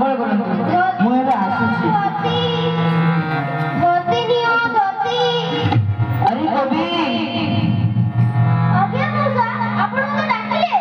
मंगल करंतु मु एबे आसुची धोती नियो धोती अरे कवि आज्ञा मौसा आपण तो डाकिले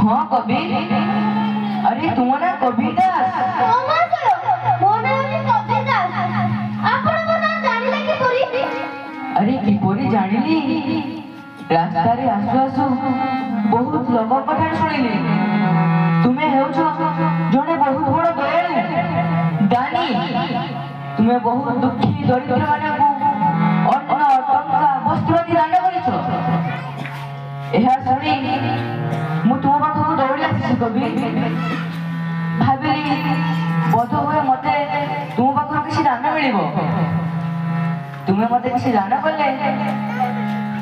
हां कवि अरे तुम ना कवि दास मो नाम कवि दास आपण मो नाम जानिले कि पुरी अरे कि पुरी जानिली रास्ता रे आसु आसु बहुत लोक कथा सुनिली तुम्हें हेउछ जने बहुत बड़ दयालु दानी तुम्हें बहुत दुखी दरिद्र माने को अन्न टंका वस्त्र दी दान करिछो एहा सुनी मु तुम पाखु दौड़ी आसी कवि भाबिली बोध हुए मते तुम पाखु किसी दान मिलिबो तुम्हें मते किसी दान कले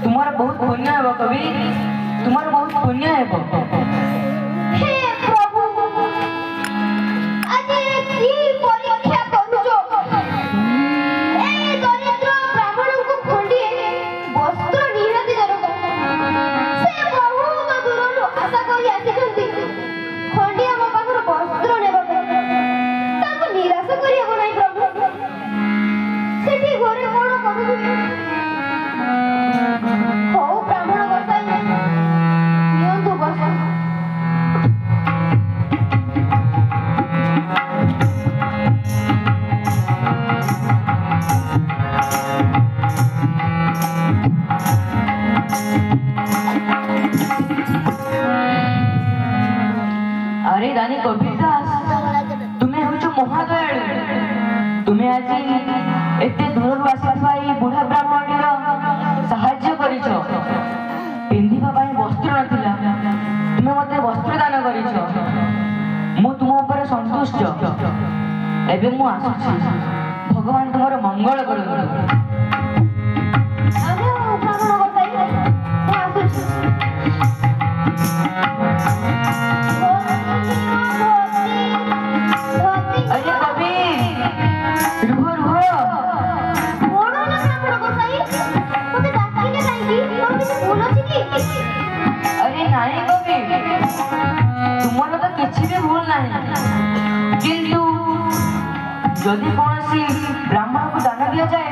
तुम्हारा बहुत पुण्य है कवि तुम्हारा बहुत पुण्य है हे प्रभु आज की परीक्षा करूछो ए दरिद्र ब्राह्मण को खंडिए वस्त्र निहाती दरकार से बहुत दूरनु आशा करी आसीछंती खंडिया मो पाखर वस्त्र नेबा ताको निराश करी हो नाही प्रभु सेठी घरे कोन करूछी हो ब्राह्मण गोसाई नियंतु बस अरे दानी कविदास तुम्हें होचो महादयालु तुम्हें आज एते दूरରୁ ଆସିଥିବା এই ବୁଢା ବ୍ରାହ୍ମଣୀର ସାହାଯ୍ୟ କରିଛ ପିନ୍ଧିବା ପାଇଁ ବସ୍ତ୍ର ନଥିଲା ତୁମେ ମୋତେ ବସ୍ତ୍ର ଦାନ କରିଛ ମୁଁ ତୁମ ଉପରେ ସନ୍ତୁଷ୍ଟ ଏବେ ମୁଁ ଆସୁଛି ଭଗବାନ ତୁମର ମଙ୍ଗଳ କରନ୍ତୁ ଆରେ ବ୍ରାହ୍ମଣ ଗୋସାଇ ମୁଁ ଆସୁଛି अरे कवि रुह रुह कोण ना ब्राह्मण गोसाई मते डाकिले काईकी मोर किछ भूल अछि की अरे नहीं कवि तुमर तो किसी भी भूल नहीं किंतु जदि कौन ब्राह्मण को दान दिया जाए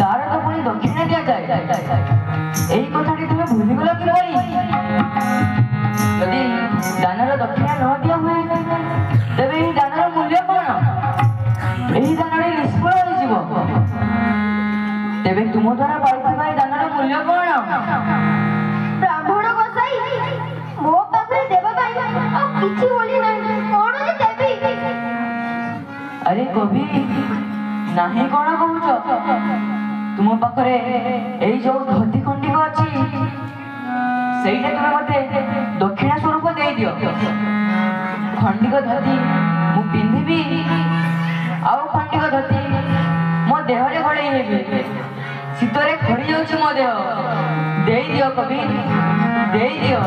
तार तो पुणी दक्षिणा दिया जाए यही कथाटी तुम्हें भूलिगल कि यदि दानर दक्षिणा न दिया हुए तेबे यही दानर मूल्य कौन यही दानटी निष्फल हो तेबे तुम द्वारा पाइथिबा ए दानर मूल्य कौन ब्राह्मण गोसाई मो पाखरे देबा पाई आ किछि होली नाही कोण जे देबी अरे कवि नाही कौन कहूच तुम पाखरे एई जो धोती खंडिक अछि सेईटा तुमे मते दक्षिणा स्वरूप दे दियो खंडिक धोती मु पिंधिबी आउ खंडिक धोती मो देह रे घोड़े हेबी शीतरे खड़ी जाउछि मो देह दे दियो कवि दे दियो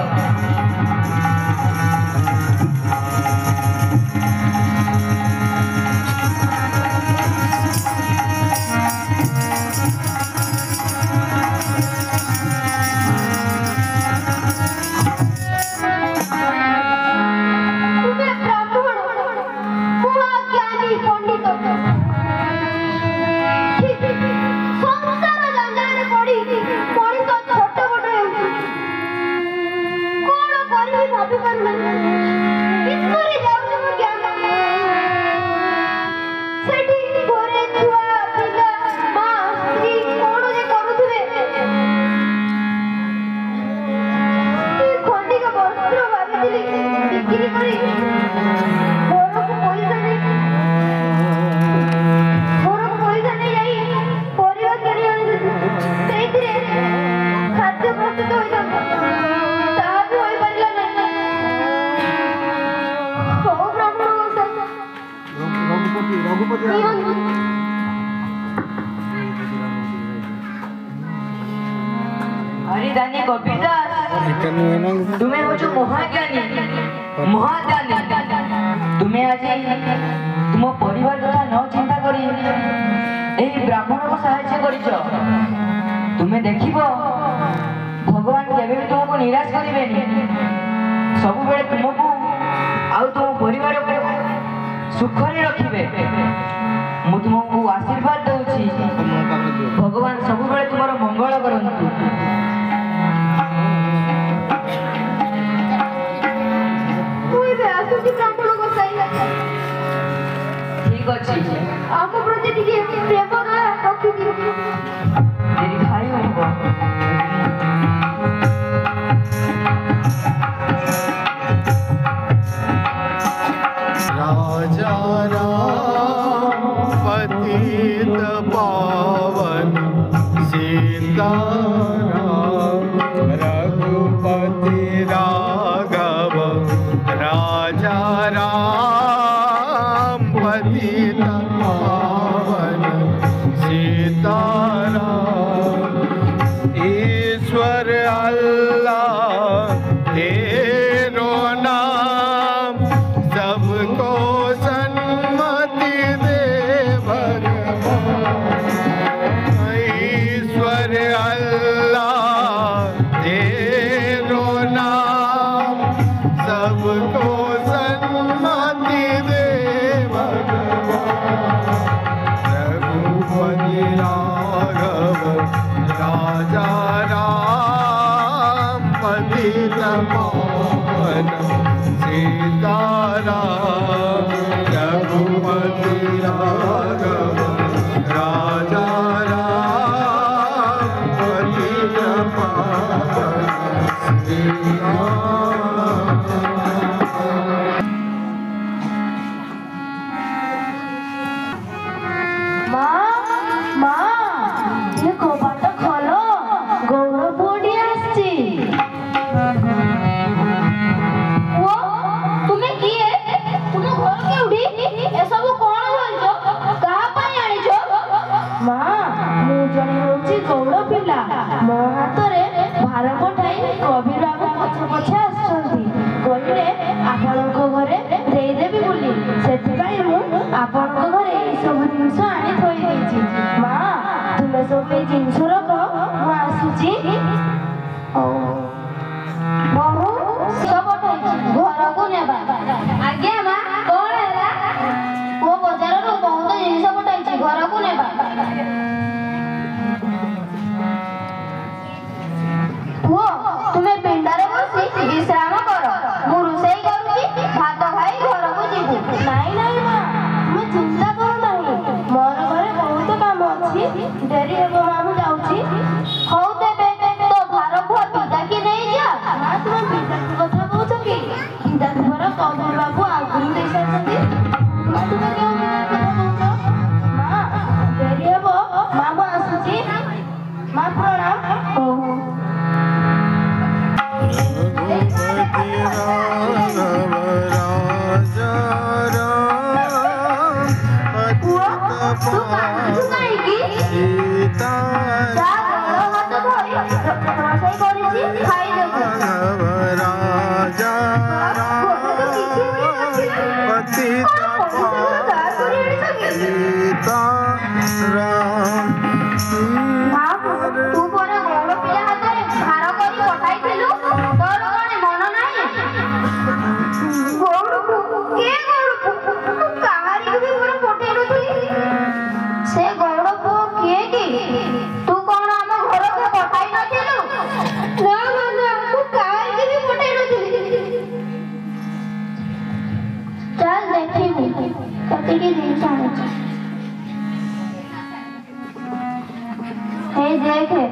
हरिदानी कविदास तुम्हें हो जो महाज्ञानी महादानी तुम्हें आज तुम परिवार कथा न चिंता करी एही ब्राह्मण को साहाय्य करिछ तुम्हें देखिबो भगवान केबे भी तुमको निराश करिवेनी सब बेले तुमको आउ तुम परिवार को ସୁଖରେ ରଖିବେ। ମୁଁ ତୁମକୁ ଆଶୀର୍ବାଦ ଦଉଛି, ଭଗବାନ ସବୁବେଳେ ତୁମର ମଙ୍ଗଳ କରନ୍ତୁ। ମୁଁ ଏବେ ଆସୁଛି ବ୍ରାହ୍ମଣ ଗୋସାଇ। ଠିକ ଅଛି, ଆମ ପ୍ରତି ଟିକେ ପ୍ରେମ ଦୟା ରଖିଦିଅ। ଦୀର୍ଘାୟୁ ହେବ। राजा राम पतित पावन सीताराम रघुपति राघव राजा राम पतित पावन सीताराम ईश्वर अल्लाह तेरो नाम सबको सन्मति दे भगवान। ईश्वर अल्लाह तेरो नाम सबको सन्मति दे भगवान। रघुपति राघव राजा राम पतित पावन सीताराम रघुपति राघव राजा राम पतित पावन सीताराम। କବାଟ ଖୋଲ, ଗୌର ପୁଅଟି ଆସିଛି। ପୁଅ, ତୁମେ କିଏ? ତୁମ ଘର କେଉଁଠି? ଏସବୁ କଣ କରିଛ? କାହା ପାଇଁ ଆଣିଛ? ମା, ମୁଁ ଜଣେ ହେଉଛି ଗୌର ପିଲା। ମୋ ହାତରେ ଭାର ପଠାଇ କବିର ବାବୁ ପଛେ ପଛେ ଆସିଛନ୍ତି। କହିଲେ ଆପଣଙ୍କ ଘରେ ଦେଇଦେବି ବୋଲି। ସେଥିପାଇଁ ମୁଁ ଆପଣଙ୍କ ଘରେ ଏଇସବୁ ଜିନିଷ ଆଣି ଥୋଇ ଦେଇଛି। ମା, ତୁମେ ସବୁ ଏଇ ଜିନିଷ ରଖ, ମୁଁ ଆସୁଛି। ବହୁ ପଠାଇଛି ଘରକୁ ନେବା। ଆଜ୍ଞା ମା, କଣ ହେଲା? ପୁଅ ବଜାରରୁ ବହୁତ ଜିନିଷ ପଠାଇଛି ଘରକୁ ନେବା। ପୁଅ, ତୁମେ ପିଣ୍ଡାରେ ବସି ବିଶ୍ରାମ କର। ମୁଁ ରୋଷେଇ କରୁଛି, ଭାତ ଖାଇ ଘରକୁ ଯିବୁ। ନାଇଁ ନାଇଁ ମା, ତୁମେ ଚିନ୍ତା କର ନାହିଁ। ମୋର ଘରେ ବହୁତ କାମ ଅଛି, ଡେରି ହେବ ମା, ମୁଁ ଯାଉଛି। ହଉ ତେବେ ତୋ ଭାର ପୁଅ ପିତାକି ନେଇଯା। ମା, ତୁମେ ପିତାକୁ କଥା କହୁଛ କି? ପିତାକୁ ପରା କବିର ବାବୁ ଆଗରୁ ଦେଇସାରିଛନ୍ତି। ମା, ତୁମେ କେଉଁ ପିତାକୁ କଥା କହୁଛ? ମା, ଡେରି ହେବ ମା, ମୁଁ ଆସୁଛି। ମା, ପ୍ରଣାମ। ହଉ। रघुपति राघव राजा राम पतित पावन राघव राजा राम पतित पावन सीताराम। ତୁ ପରା ଗୌର ପିଲା ହାତରେ ଭାର କରି ପଠାଇଥିଲୁ, ତୋର କଣ ମନ ନାହିଁ? ଗୌରକୁ କିଏ ଗୌରକୁ? ମୁଁ କାହାରିକୁ ବି ମୋର ପଠେଇ ନଥିଲି। ସେ ଗୌର ପୁଅ କିଏ କି? ତୁ କଣ ଆମ ଘରକୁ ପଠାଇ ନଥିଲୁ? ନା ନା ନା, ମୁଁ କାହାରିକୁ ବି ପଠେଇ ନଥିଲି। ଚାଲ ଦେଖିବୁ କେତିକି ଜିନିଷ ଆଣିଛି। এই দেখে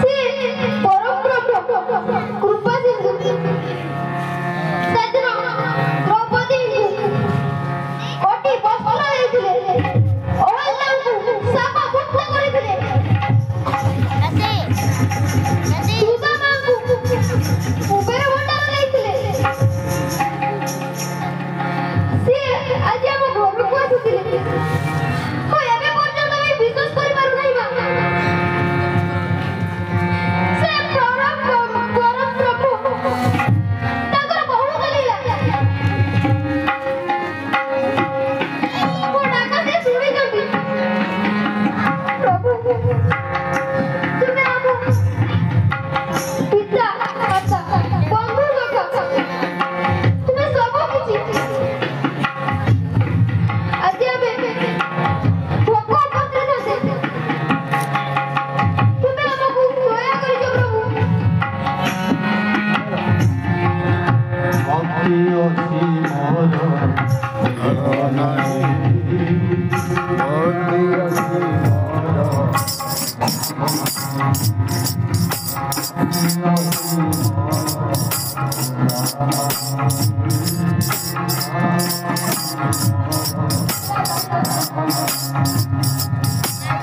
ସେ ପରବ୍ରହ୍ମ କୃପା ସିନ୍ଧୁ ସେଦିନ ଦ୍ରୌପଦୀଙ୍କୁ କୋଟି ବସ୍ତ୍ର ଦେଇଥିଲେ, ଅହଲ୍ୟାଙ୍କୁ ଶାପ ମୁକ୍ତ କରିଥିଲେ, ସୁଦାମାଙ୍କୁ କୁବେର ଭଣ୍ଡାର ଦେଇଥିଲେ। ସେ ଆଜି ଆମ ଘରକୁ ଆସିଥିଲେ। ମୁଁ ଏବେ ପର୍ଯ୍ୟନ୍ତ ବି ବିଶ୍ୱାସ କରିପାରୁନାହିଁ ମା। ସେ ପରବ୍ରହ୍ମ ତାଙ୍କର ବହୁତ ଲୀଳା। ମୋ ଡାକ ସେ ଶୁଣିଛନ୍ତି। ପ୍ରଭୁ ତୁମେ ଆମ ପିତା ମାତା ବନ୍ଧୁ ଲୋକ, ତୁମେ ସବୁ କିଛି। ଆଜି ଆମେ ଭୋକ ପତ୍ରିଥାନ୍ତେ, ତୁମେ ଆମକୁ ଦୟା କରିଛ ପ୍ରଭୁ। ଭକ୍ତି ଅଛି ମୋର ଧର ନାହିଁ, ଭକ୍ତି ଅଛି ମୋର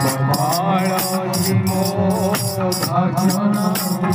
କପାଳ ଅଛି ମୋ ଭାଗ୍ୟ ନାହିଁ।